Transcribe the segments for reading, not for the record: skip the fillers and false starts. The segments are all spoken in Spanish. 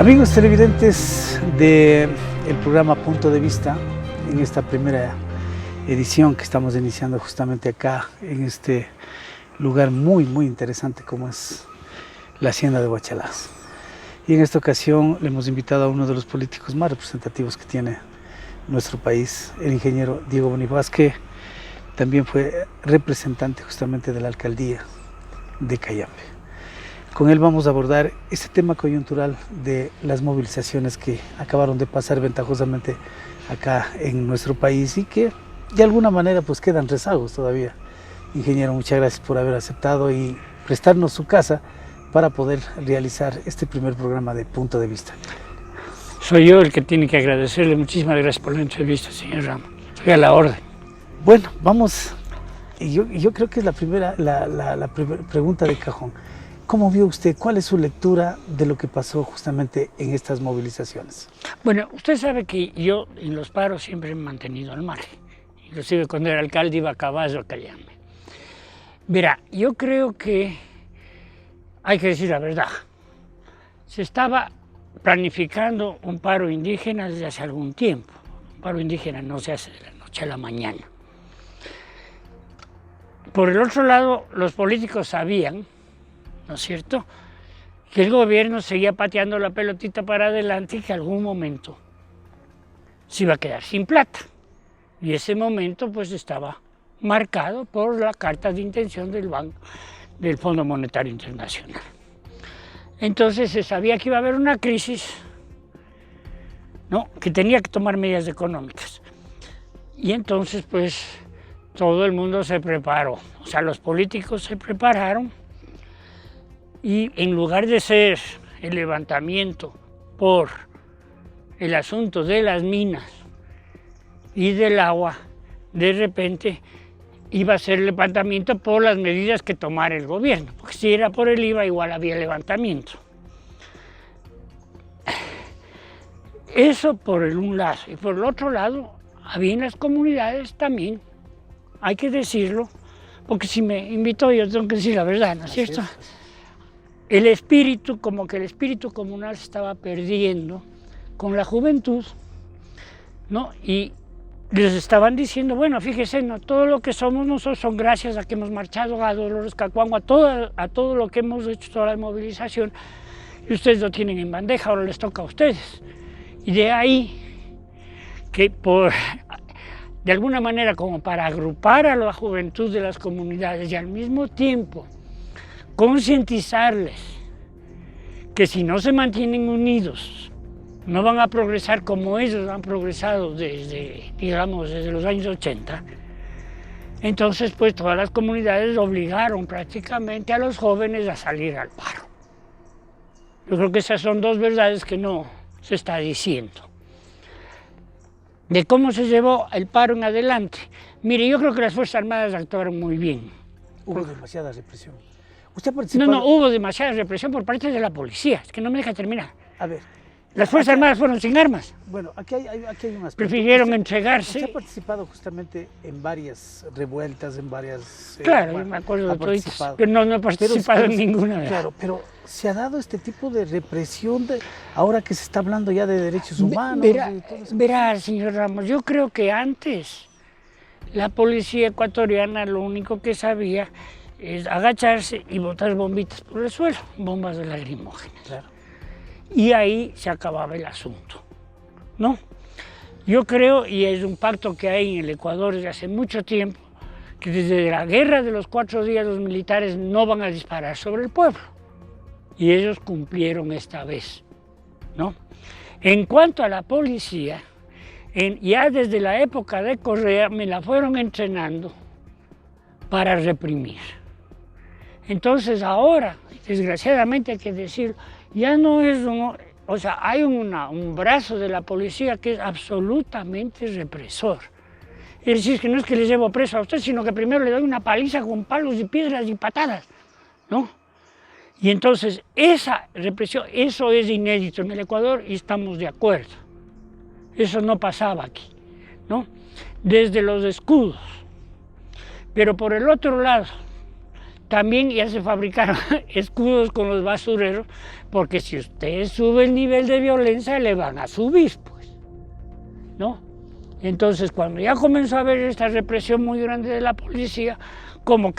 Amigos televidentes del programa Punto de Vista, en esta primera edición que estamos iniciando justamente acá, en este lugar muy interesante como es la Hacienda de Huachalás. Y en esta ocasión le hemos invitado a uno de los políticos más representativos que tiene nuestro país, el ingeniero Diego Bonifaz, que también fue representante justamente de la alcaldía de Cayambe. Con él vamos a abordar este tema coyuntural de las movilizaciones que acabaron de pasar ventajosamente acá en nuestro país y que de alguna manera pues quedan rezagos todavía. Ingeniero, muchas gracias por haber aceptado y prestarnos su casa para poder realizar este primer programa de Punto de Vista. Soy yo el que tiene que agradecerle. Muchísimas gracias por la entrevista, señor Ramos. Estoy a la orden. Bueno, vamos. Yo creo que es la primera pregunta de cajón. ¿Cómo vio usted? ¿Cuál es su lectura de lo que pasó justamente en estas movilizaciones? Bueno, usted sabe que yo en los paros siempre me he mantenido al margen. Inclusive cuando era alcalde iba a caballo a Cayambe. Verá, yo creo que hay que decir la verdad. Se estaba planificando un paro indígena desde hace algún tiempo. Un paro indígena no se hace de la noche a la mañana. Por el otro lado, los políticos sabían, ¿no es cierto?, que el gobierno seguía pateando la pelotita para adelante y que algún momento se iba a quedar sin plata. Y ese momento pues estaba marcado por la carta de intención del Fondo Monetario Internacional. Entonces se sabía que iba a haber una crisis, ¿no?, que tenía que tomar medidas económicas. Y entonces pues todo el mundo se preparó, o sea, los políticos se prepararon. Y en lugar de ser el levantamiento por el asunto de las minas y del agua, de repente iba a ser el levantamiento por las medidas que tomara el gobierno, porque si era por el IVA igual había levantamiento. Eso por el un lado, y por el otro lado había en las comunidades también, hay que decirlo, porque si me invitó yo tengo que decir la verdad, ¿no es cierto? El espíritu, como que el espíritu comunal se estaba perdiendo con la juventud, ¿no? Y les estaban diciendo, bueno, fíjese, no, todo lo que somos nosotros son gracias a que hemos marchado a Dolores Cacuango, a todo lo que hemos hecho, toda la movilización, y ustedes lo tienen en bandeja, ahora les toca a ustedes. Y de ahí que de alguna manera como para agrupar a la juventud de las comunidades y al mismo tiempo concientizarles que si no se mantienen unidos no van a progresar como ellos han progresado desde los años 80. Entonces pues todas las comunidades obligaron prácticamente a los jóvenes a salir al paro. Yo creo que esas son dos verdades que no se está diciendo. De cómo se llevó el paro en adelante. Mire, yo creo que las Fuerzas Armadas actuaron muy bien. Hubo demasiada represión. ¿Usted participó? No, hubo demasiada represión por parte de la policía. Es que no me deja terminar. A ver. Las Fuerzas Armadas fueron sin armas. Bueno, aquí hay un aspecto. Prefirieron entregarse. Usted ha participado justamente en varias revueltas, en varias... Claro, yo me acuerdo de todo, pero no he participado en ninguna. Claro, pero se ha dado este tipo de represión ahora que se está hablando ya de derechos humanos. Verá, señor Ramos, yo creo que antes la policía ecuatoriana lo único que sabía es agacharse y botar bombitas por el suelo, bombas de lacrimógenas. Claro. Y ahí se acababa el asunto, ¿no? Yo creo, y es un pacto que hay en el Ecuador desde hace mucho tiempo, que desde la guerra de los 4 días los militares no van a disparar sobre el pueblo. Y ellos cumplieron esta vez, ¿no? En cuanto a la policía, ya desde la época de Correa me la fueron entrenando para reprimir. Entonces ahora, desgraciadamente hay que decir, ya no es o sea, hay un brazo de la policía que es absolutamente represor. Es decir, que no es que le llevo preso a usted, sino que primero le doy una paliza con palos y piedras y patadas, ¿no? Y entonces esa represión, eso es inédito en el Ecuador y estamos de acuerdo. Eso no pasaba aquí, ¿no? Desde los escudos. Pero por el otro lado, también ya se fabricaron escudos con los basureros, porque si usted sube el nivel de violencia, le van a subir, pues, ¿no? Entonces, cuando ya comenzó a haber esta represión muy grande de la policía, como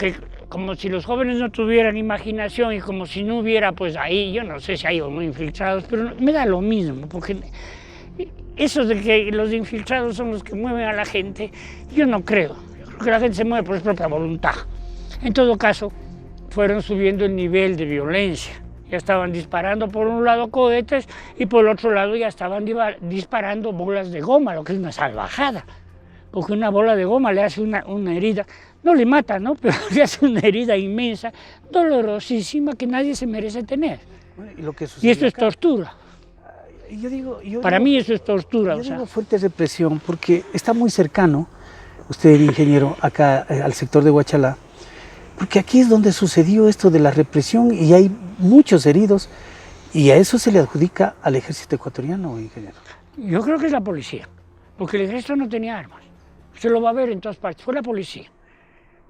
si los jóvenes no tuvieran imaginación y como si no hubiera, pues ahí, yo no sé si hay unos infiltrados, pero me da lo mismo, porque eso de que los infiltrados son los que mueven a la gente, yo no creo. Yo creo que la gente se mueve por su propia voluntad. En todo caso, fueron subiendo el nivel de violencia. Ya estaban disparando por un lado cohetes y por el otro lado ya estaban disparando bolas de goma, lo que es una salvajada. Porque una bola de goma le hace una herida, no le mata, ¿no? Pero le hace una herida inmensa, dolorosísima, que nadie se merece tener. Bueno, y esto es tortura. Para mí eso es tortura. Yo digo fuerte represión porque está muy cercano, usted ingeniero, acá al sector de Huachalá, porque aquí es donde sucedió esto de la represión y hay muchos heridos y a eso se le adjudica al ejército ecuatoriano, ingeniero. Yo creo que es la policía, porque el ejército no tenía armas. Usted lo va a ver en todas partes, fue la policía.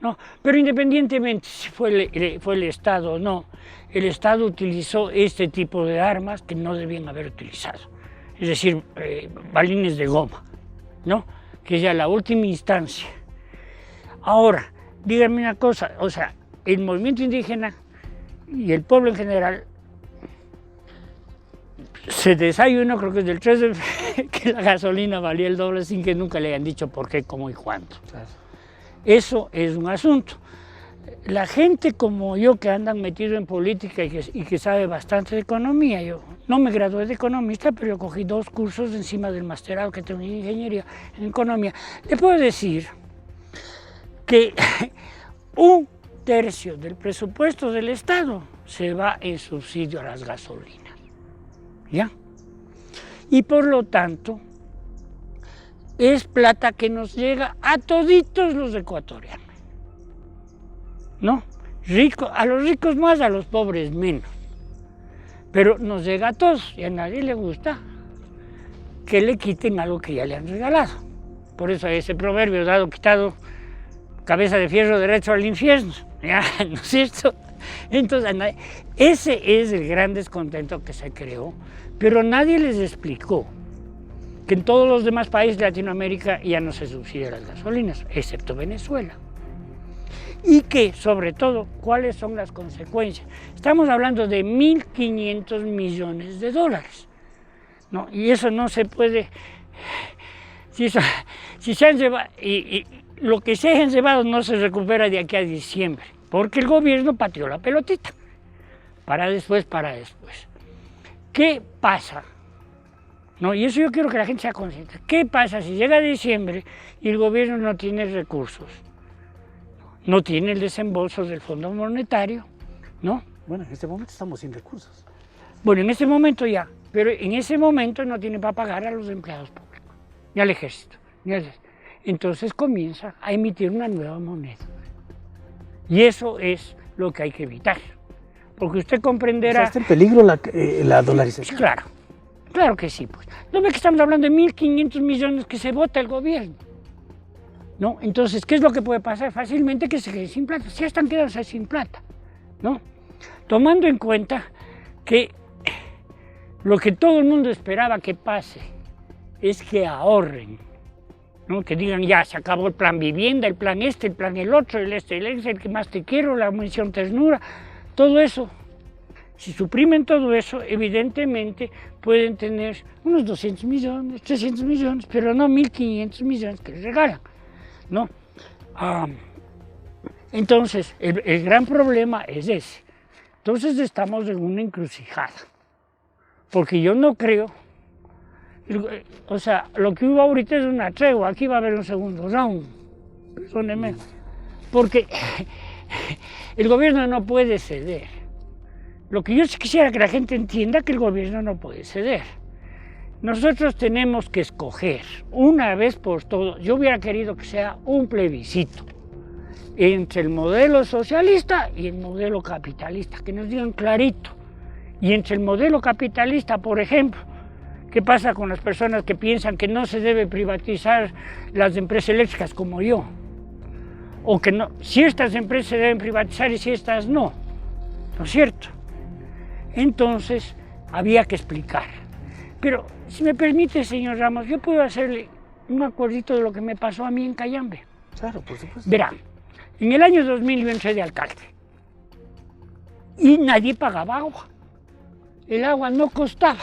No, pero independientemente si fue el Estado o no, el Estado utilizó este tipo de armas que no debían haber utilizado. Es decir, balines de goma, ¿no? Que es ya la última instancia. Ahora, díganme una cosa, o sea, el movimiento indígena y el pueblo en general se desayunó, creo que es del 3 de febrero, que la gasolina valía el doble sin que nunca le hayan dicho por qué, cómo y cuánto. Claro. Eso es un asunto. La gente como yo que andan metido en política y que sabe bastante de economía, yo no me gradué de economista, pero yo cogí 2 cursos encima del masterado que tengo en ingeniería en economía. Le puedo decir que 1/3 del presupuesto del Estado se va en subsidio a las gasolinas, ¿ya? Y por lo tanto, es plata que nos llega a toditos los ecuatorianos, ¿no? A los ricos más, a los pobres menos. Pero nos llega a todos y a nadie le gusta que le quiten algo que ya le han regalado. Por eso ese proverbio, dado quitado, cabeza de fierro derecho al infierno, ¿ya? ¿No es cierto? Entonces, ese es el gran descontento que se creó, pero nadie les explicó que en todos los demás países de Latinoamérica ya no se subsidian las gasolinas, excepto Venezuela. Y que, sobre todo, ¿cuáles son las consecuencias? Estamos hablando de 1.500 millones de dólares, ¿no? Y eso no se puede... Si se han llevado, y lo que se hayan llevado no se recupera de aquí a diciembre, porque el gobierno pateó la pelotita. Para después. ¿Qué pasa? No, y eso yo quiero que la gente sea consciente. ¿Qué pasa si llega diciembre y el gobierno no tiene recursos? No tiene el desembolso del Fondo Monetario, ¿no? Bueno, en este momento estamos sin recursos. Bueno, en este momento ya, pero en ese momento no tiene para pagar a los empleados públicos, ni al ejército, Entonces comienza a emitir una nueva moneda. Y eso es lo que hay que evitar. Porque usted comprenderá... ¿Está en peligro la dolarización? Claro. Claro que sí, pues. ¿No ve que estamos hablando de 1.500 millones que se vota el gobierno? ¿No? Entonces, ¿qué es lo que puede pasar? Fácilmente que se queden sin plata. Ya están quedándose sin plata, ¿no? Tomando en cuenta que lo que todo el mundo esperaba que pase es que ahorren, ¿no? Que digan, ya, se acabó el plan vivienda, el plan el plan el otro, el el que más te quiero, la mención ternura, todo eso. Si suprimen todo eso, evidentemente pueden tener unos 200 millones, 300 millones, pero no 1.500 millones que les regalan, ¿no? Entonces, el gran problema es ese. Entonces estamos en una encrucijada, porque yo no creo, o sea, lo que hubo ahorita es una tregua, aquí va a haber un segundo round, perdónenme, porque el gobierno no puede ceder. Lo que yo quisiera que la gente entienda que el gobierno no puede ceder. Nosotros tenemos que escoger una vez por todas. Yo hubiera querido que sea un plebiscito entre el modelo socialista y el modelo capitalista, que nos digan clarito. Y entre el modelo capitalista, por ejemplo, ¿qué pasa con las personas que piensan que no se debe privatizar las empresas eléctricas como yo? o que no, ciertas empresas se deben privatizar y ciertas no, ¿no es cierto? Entonces había que explicar. Pero si me permite, señor Ramos, yo puedo hacerle un acuerdito de lo que me pasó a mí en Cayambe. Claro, por supuesto. Verá, en el año 2000 yo entré de alcalde y nadie pagaba agua. El agua no costaba.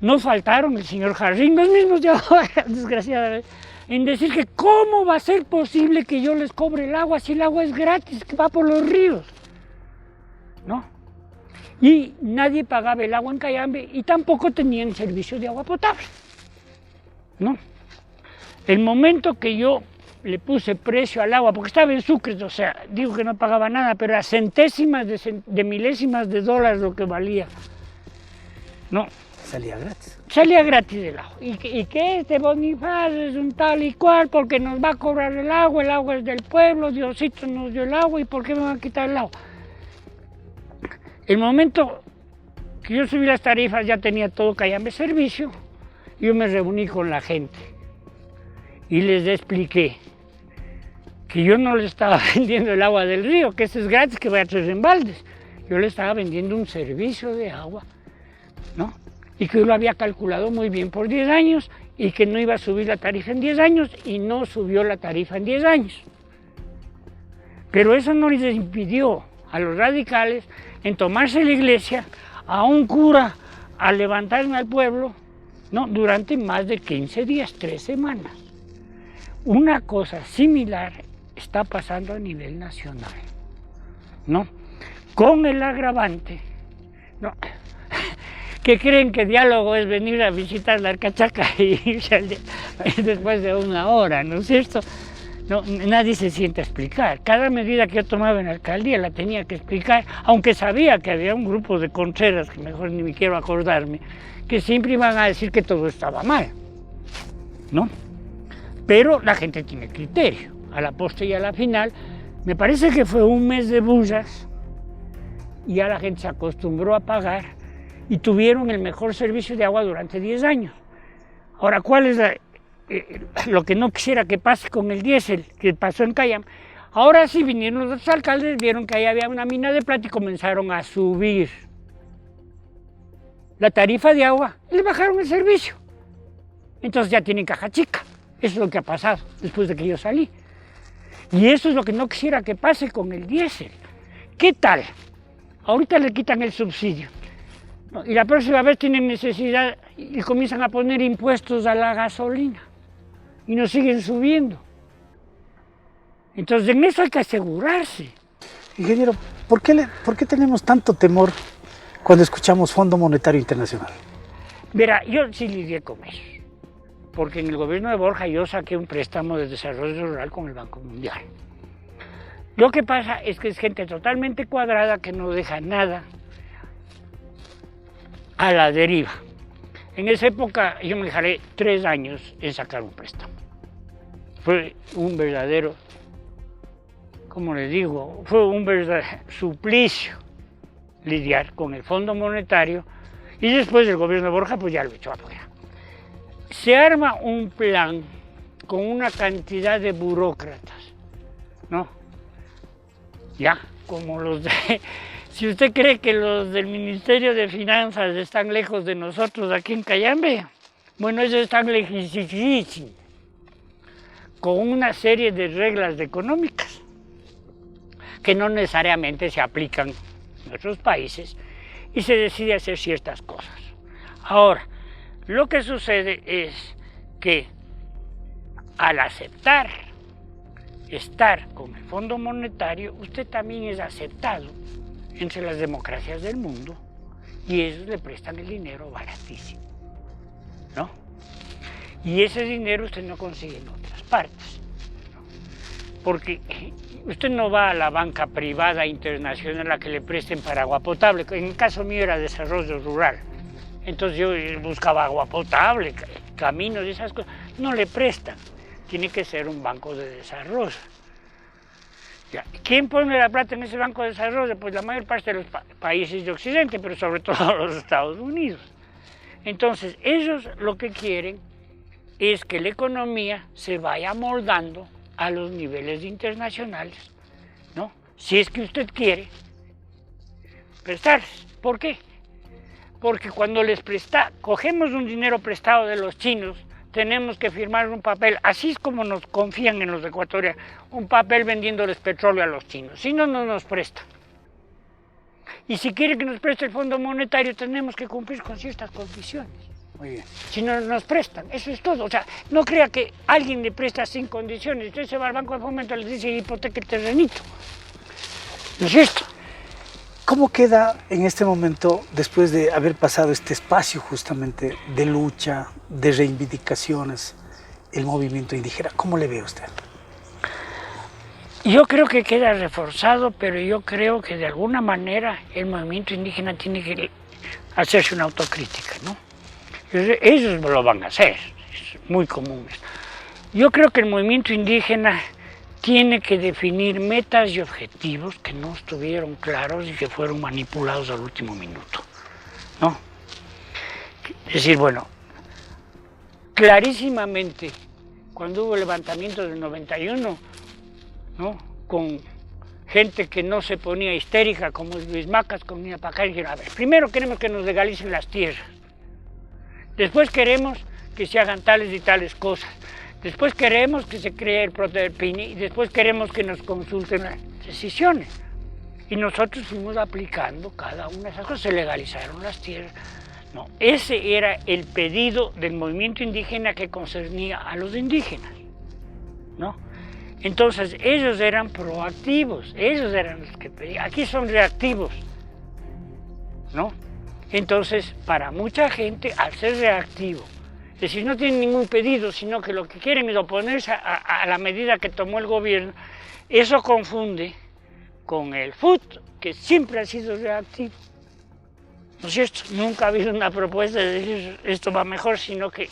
No faltaron el señor Jarrín, los mismos de ahora, desgraciadamente, en decir que cómo va a ser posible que yo les cobre el agua si el agua es gratis, que va por los ríos, ¿no? Y nadie pagaba el agua en Cayambe y tampoco tenían servicio de agua potable, ¿no? El momento que yo le puse precio al agua, porque estaba en sucres, o sea, digo que no pagaba nada, pero a centésimas de milésimas de dólares lo que valía, ¿no? Salía gratis. Salía gratis el agua. Y que este Bonifacio es un tal y cual porque nos va a cobrar el agua es del pueblo, Diosito nos dio el agua y ¿por qué me van a quitar el agua? El momento que yo subí las tarifas ya tenía todo Cayambe servicio, yo me reuní con la gente y les expliqué que yo no le estaba vendiendo el agua del río, que eso es gratis, que voy a traer en baldes. Yo le estaba vendiendo un servicio de agua, ¿no? Y que yo lo había calculado muy bien por 10 años y que no iba a subir la tarifa en 10 años y no subió la tarifa en 10 años. Pero eso no les impidió a los radicales en tomarse la iglesia, a un cura, a levantarme al pueblo, ¿no? Durante más de 15 días, 3 semanas. Una cosa similar está pasando a nivel nacional, ¿no? Con el agravante, ¿no? Que creen que diálogo es venir a visitar la Arcachaca y irse después de una hora, ¿no es cierto? No, nadie se siente a explicar. Cada medida que yo tomaba en la alcaldía la tenía que explicar, aunque sabía que había un grupo de contreras, que mejor ni me quiero acordarme, que siempre iban a decir que todo estaba mal, ¿no? Pero la gente tiene criterio. A la postre y a la final, me parece que fue un mes de bullas y ya la gente se acostumbró a pagar y tuvieron el mejor servicio de agua durante 10 años. Ahora, ¿cuál es lo que no quisiera que pase con el diésel que pasó en Cayambe? Ahora sí vinieron los alcaldes, vieron que ahí había una mina de plata y comenzaron a subir la tarifa de agua y le bajaron el servicio. Entonces ya tienen caja chica. Eso es lo que ha pasado después de que yo salí. Y eso es lo que no quisiera que pase con el diésel. ¿Qué tal? Ahorita le quitan el subsidio. Y la próxima vez tienen necesidad y comienzan a poner impuestos a la gasolina y nos siguen subiendo. Entonces en eso hay que asegurarse. Ingeniero, ¿por qué tenemos tanto temor cuando escuchamos Fondo Monetario Internacional? Verá, yo sí lidié con eso, porque en el gobierno de Borja yo saqué un préstamo de desarrollo rural con el Banco Mundial. Lo que pasa es que es gente totalmente cuadrada que no deja nada a la deriva. En esa época yo me dejaré 3 años en sacar un préstamo. Fue un verdadero, como les digo, fue un verdadero suplicio lidiar con el Fondo Monetario y después del gobierno de Borja pues ya lo echó afuera. Se arma un plan con una cantidad de burócratas, ¿no? Ya, como los de... Si usted cree que los del Ministerio de Finanzas están lejos de nosotros aquí en Cayambe, bueno, ellos están lejísimos, con una serie de reglas económicas que no necesariamente se aplican en otros países y se decide hacer ciertas cosas. Ahora, lo que sucede es que al aceptar estar con el Fondo Monetario, usted también es aceptado entre las democracias del mundo y ellos le prestan el dinero baratísimo, ¿no? Y ese dinero usted no consigue en otras partes, ¿no? Porque usted no va a la banca privada internacional a que le presten para agua potable. En el caso mío era desarrollo rural, entonces yo buscaba agua potable, caminos y esas cosas. No le prestan, tiene que ser un banco de desarrollo. ¿Quién pone la plata en ese banco de desarrollo? Pues la mayor parte de los países de Occidente, pero sobre todo los Estados Unidos. Entonces, ellos lo que quieren es que la economía se vaya moldando a los niveles internacionales, ¿no? Si es que usted quiere prestarles. ¿Por qué? Porque cuando cogemos un dinero prestado de los chinos, tenemos que firmar un papel, así es como nos confían en los ecuatorianos, un papel vendiéndoles petróleo a los chinos, si no, no nos prestan. Y si quiere que nos preste el Fondo Monetario, tenemos que cumplir con ciertas condiciones. Muy bien. Si no nos prestan, eso es todo. O sea, no crea que alguien le presta sin condiciones. Usted se va al Banco de Fomento y le dice hipoteca el terrenito. ¿No es cierto? ¿Cómo queda en este momento, después de haber pasado este espacio justamente de lucha, de reivindicaciones, el movimiento indígena? ¿Cómo le ve usted? Yo creo que queda reforzado, pero yo creo que de alguna manera el movimiento indígena tiene que hacerse una autocrítica, ¿no? Ellos lo van a hacer, es muy común. Yo creo que el movimiento indígena tiene que definir metas y objetivos que no estuvieron claros y que fueron manipulados al último minuto, ¿no? Es decir, bueno, clarísimamente, cuando hubo el levantamiento del 91, ¿no? Con gente que no se ponía histérica, como Luis Macas, con Nina Pacay, dijeron, a ver, primero queremos que nos legalicen las tierras, después queremos que se hagan tales y tales cosas, después queremos que se cree el Prote del Pini y después queremos que nos consulten las decisiones. Y nosotros fuimos aplicando cada una de esas cosas, se legalizaron las tierras. No, ese era el pedido del movimiento indígena que concernía a los indígenas, ¿no? Entonces ellos eran proactivos, ellos eran los que pedían. Aquí son reactivos, ¿no? Entonces, para mucha gente, al ser reactivo, es decir, no tienen ningún pedido, sino que lo que quieren es oponerse a la medida que tomó el gobierno, eso confunde con el FUT, que siempre ha sido reactivo. ¿No es cierto? Nunca ha habido una propuesta de decir esto va mejor, sino que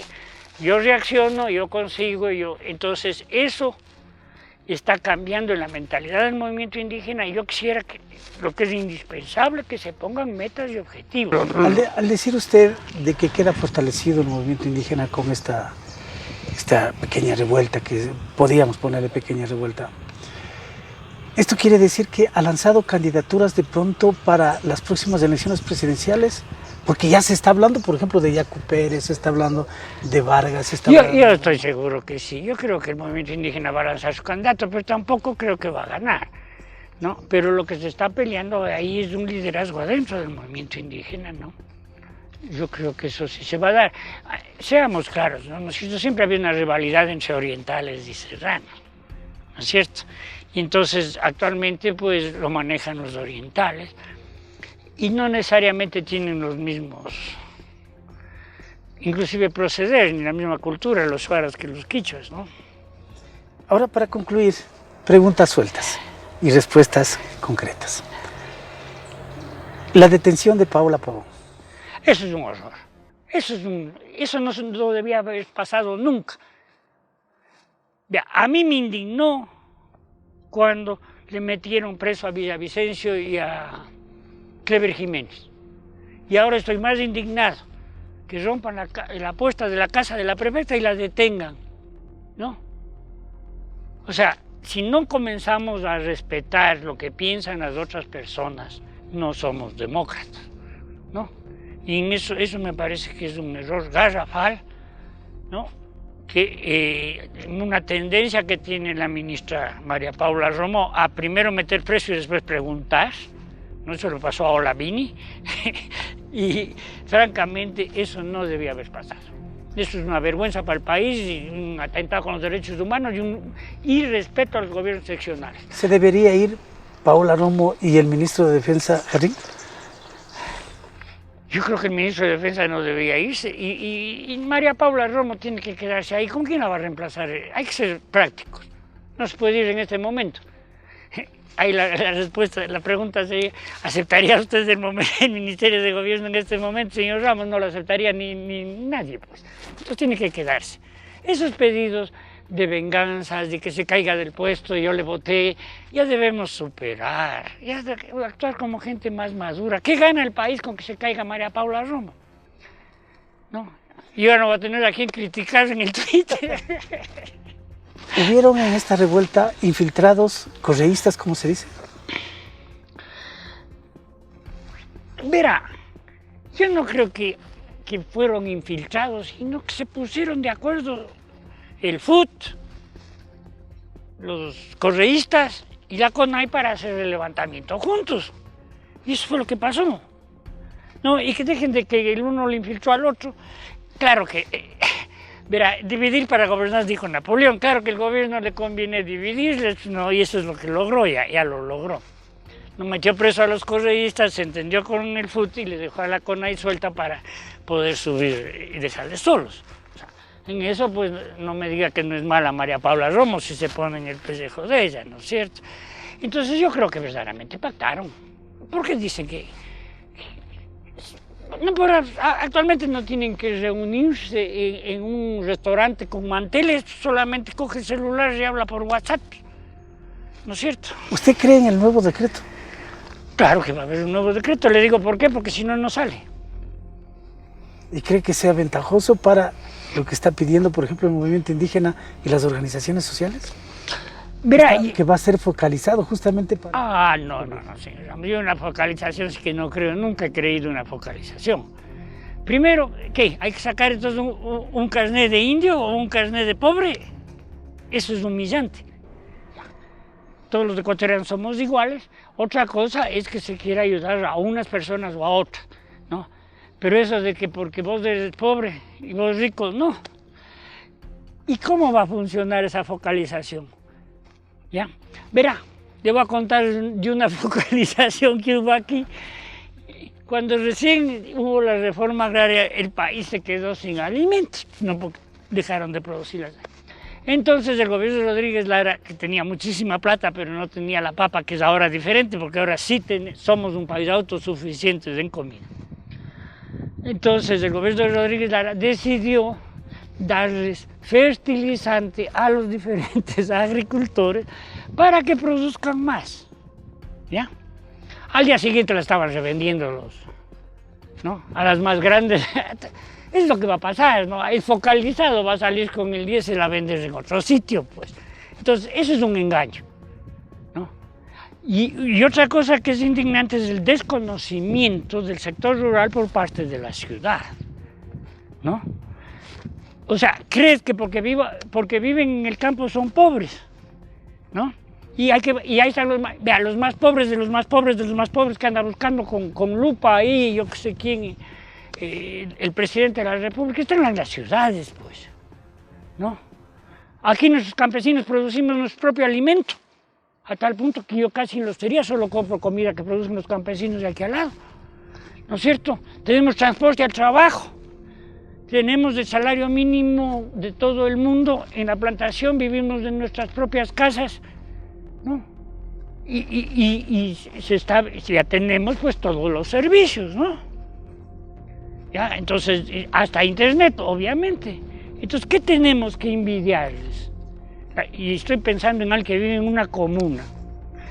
yo reacciono, yo consigo, entonces eso está cambiando en la mentalidad del movimiento indígena y yo quisiera que lo que es indispensable que se pongan metas y objetivos. Al decir usted de que queda fortalecido el movimiento indígena con esta pequeña revuelta, que podríamos ponerle pequeña revuelta, ¿esto quiere decir que ha lanzado candidaturas de pronto para las próximas elecciones presidenciales? Porque ya se está hablando, por ejemplo, de Yacu Pérez, se está hablando de Vargas, se está hablando... Yo estoy seguro que sí, yo creo que el movimiento indígena va a lanzar su candidato, pero tampoco creo que va a ganar, ¿no? Pero lo que se está peleando ahí es un liderazgo adentro del movimiento indígena, ¿no? Yo creo que eso sí se va a dar. Seamos claros, ¿no? Siempre había una rivalidad entre orientales y serranos, ¿no es cierto? Y entonces actualmente pues lo manejan los orientales y no necesariamente tienen los mismos, inclusive proceder, ni la misma cultura los suaras que los quichuas, ¿no? Ahora, para concluir, preguntas sueltas y respuestas concretas. La detención de Paula Pavón. Eso es un horror. Eso no debía haber pasado nunca. Vea, a mí me indignó cuando le metieron preso a Villavicencio y a Clever Jiménez. Y ahora estoy más indignado que rompan la puerta de la casa de la prefecta y la detengan, ¿no? O sea, si no comenzamos a respetar lo que piensan las otras personas, no somos demócratas, ¿no? Y en eso me parece que es un error garrafal, ¿no? Que una tendencia que tiene la ministra María Paula Romo a primero meter preso y después preguntar, ¿no? Eso lo pasó a Olavini y francamente eso no debía haber pasado. Eso es una vergüenza para el país y un atentado con los derechos humanos y un irrespeto a los gobiernos seccionales. ¿Se debería ir Paula Romo y el ministro de Defensa, Jardín? Yo creo que el ministro de Defensa no debía irse y María Paula Romo tiene que quedarse ahí. ¿Con quién la va a reemplazar? Hay que ser prácticos. No se puede ir en este momento. Ahí la respuesta, la pregunta sería, ¿aceptaría usted el Ministerio de Gobierno en este momento? Señor Ramos, no lo aceptaría ni nadie, pues. Entonces tiene que quedarse. Esos pedidos de venganzas, de que se caiga del puesto, yo le voté, ya debemos superar, ya actuar como gente más madura. ¿Qué gana el país con que se caiga María Paula Romo? ¿No? Yo no voy a tener a quien criticar en el Twitter. ¿Hubieron en esta revuelta infiltrados, correístas, como se dice? Verá, yo no creo que fueron infiltrados, sino que se pusieron de acuerdo el FUT, los correístas y la CONAI para hacer el levantamiento juntos. Y eso fue lo que pasó. No, y que dejen de que el uno le infiltró al otro. Claro que, verá, dividir para gobernar, dijo Napoleón. Claro que el gobierno le conviene dividirles, no, y eso es lo que logró, ya lo logró. No metió preso a los correístas, se entendió con el FUT y le dejó a la CONAI suelta para poder subir y dejarles solos. O sea, en eso, pues, no me diga que no es mala María Paula Romo si se pone en el pellejo de ella, ¿no es cierto? Entonces yo creo que verdaderamente pactaron. Porque dicen que no, actualmente no tienen que reunirse en un restaurante con manteles, solamente coge el celular y habla por WhatsApp, ¿no es cierto? ¿Usted cree en el nuevo decreto? Claro que va a haber un nuevo decreto, le digo por qué, porque si no, no sale. ¿Y cree que sea ventajoso para lo que está pidiendo, por ejemplo, el movimiento indígena y las organizaciones sociales? Verá, que va a ser focalizado justamente para... No, señor. Yo una focalización es que no creo, nunca he creído en una focalización. Primero, ¿qué? ¿Hay que sacar entonces un carnet de indio o un carnet de pobre? Eso es humillante. Todos los ecuatorianos somos iguales. Otra cosa es que se quiera ayudar a unas personas o a otras, ¿no? Pero eso de que porque vos eres pobre y vos rico, no. ¿Y cómo va a funcionar esa focalización? ¿Ya? Verá, le voy a contar de una focalización que hubo aquí. Cuando recién hubo la reforma agraria, el país se quedó sin alimentos, no porque dejaron de producirlas. Entonces el gobierno de Rodríguez Lara, que tenía muchísima plata, pero no tenía la papa, que es ahora diferente, porque ahora sí somos un país autosuficiente en comida. Entonces el gobierno de Rodríguez Lara decidió darles fertilizante a los diferentes agricultores para que produzcan más, ¿ya? Al día siguiente la estaban revendiendo ¿no? A las más grandes. Es lo que va a pasar, ¿no? El focalizado va a salir con el 10 y la vendes en otro sitio, pues. Entonces, eso es un engaño, ¿no? Y otra cosa que es indignante es el desconocimiento del sector rural por parte de la ciudad, ¿no? O sea, crees que porque viven en el campo son pobres, ¿no? Y ahí están los más pobres de los más pobres de los más pobres que andan buscando con lupa ahí, yo que sé quién, el presidente de la República, están en las ciudades, pues, ¿no? Aquí nuestros campesinos producimos nuestro propio alimento, a tal punto que yo casi en la hostería solo compro comida que producen los campesinos de aquí al lado, ¿no es cierto? Tenemos transporte al trabajo. Tenemos el salario mínimo de todo el mundo en la plantación, vivimos en nuestras propias casas, ¿no? Y ya tenemos pues todos los servicios, ¿no? Ya, entonces, hasta internet, obviamente. Entonces, ¿qué tenemos que envidiarles? Y estoy pensando en alguien que vive en una comuna.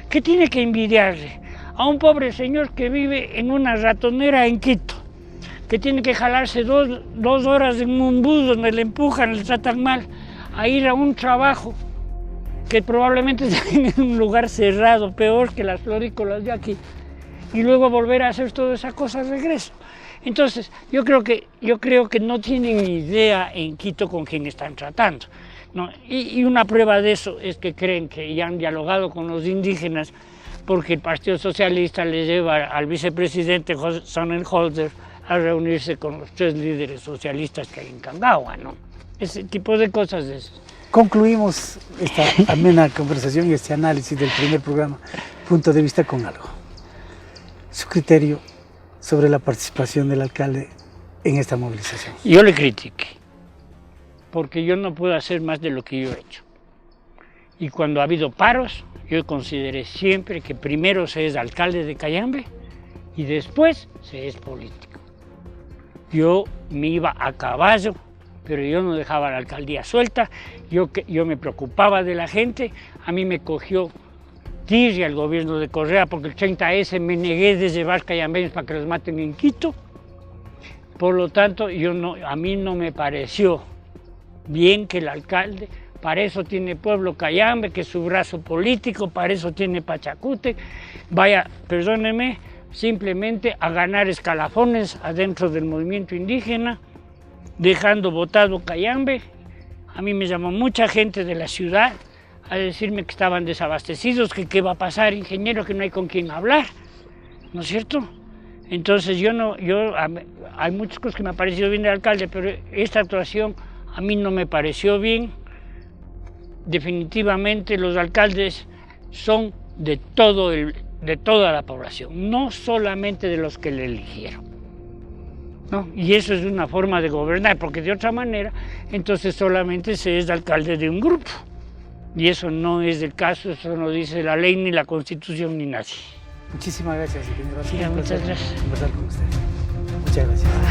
¿Qué tiene que envidiarle? A un pobre señor que vive en una ratonera en Quito, que tiene que jalarse dos horas en un bus donde le empujan, le tratan mal, a ir a un trabajo que probablemente está en un lugar cerrado, peor que las florícolas de aquí, y luego volver a hacer toda esa cosa de regreso. Entonces, yo creo que no tienen idea en Quito con quién están tratando, ¿no? Y una prueba de eso es que creen que ya han dialogado con los indígenas porque el Partido Socialista le lleva al vicepresidente Sonnenholzer a reunirse con los 3 líderes socialistas que hay en Cangagua, ¿no? Ese tipo de cosas de eso. Concluimos esta amena conversación y este análisis del primer programa, Punto de Vista, con algo. Su criterio sobre la participación del alcalde en esta movilización. Yo le critiqué, porque yo no puedo hacer más de lo que yo he hecho. Y cuando ha habido paros, yo consideré siempre que primero se es alcalde de Cayambe y después se es político. Yo me iba a caballo, pero yo no dejaba la alcaldía suelta, yo me preocupaba de la gente, a mí me cogió tirria el gobierno de Correa porque el 30S me negué de llevar cayambeños para que los maten en Quito. Por lo tanto, a mí no me pareció bien que el alcalde Para eso tiene Pueblo Cayambe, que es su brazo político, para eso tiene Pachacútec. Vaya, perdónenme, simplemente a ganar escalafones adentro del movimiento indígena, dejando botado Cayambe. A mí me llamó mucha gente de la ciudad a decirme que estaban desabastecidos, que qué va a pasar, ingeniero, que no hay con quién hablar, ¿no es cierto? Entonces hay muchas cosas que me ha parecido bien del alcalde, pero esta actuación a mí no me pareció bien. Definitivamente los alcaldes son de toda la población, no solamente de los que le eligieron, ¿no? Y eso es una forma de gobernar, porque de otra manera, entonces solamente se es alcalde de un grupo. Y eso no es el caso, eso no dice la ley, ni la Constitución, ni nadie. Muchísimas gracias, ingeniero. Sí, muchas gracias. Conversar con usted. Muchas gracias.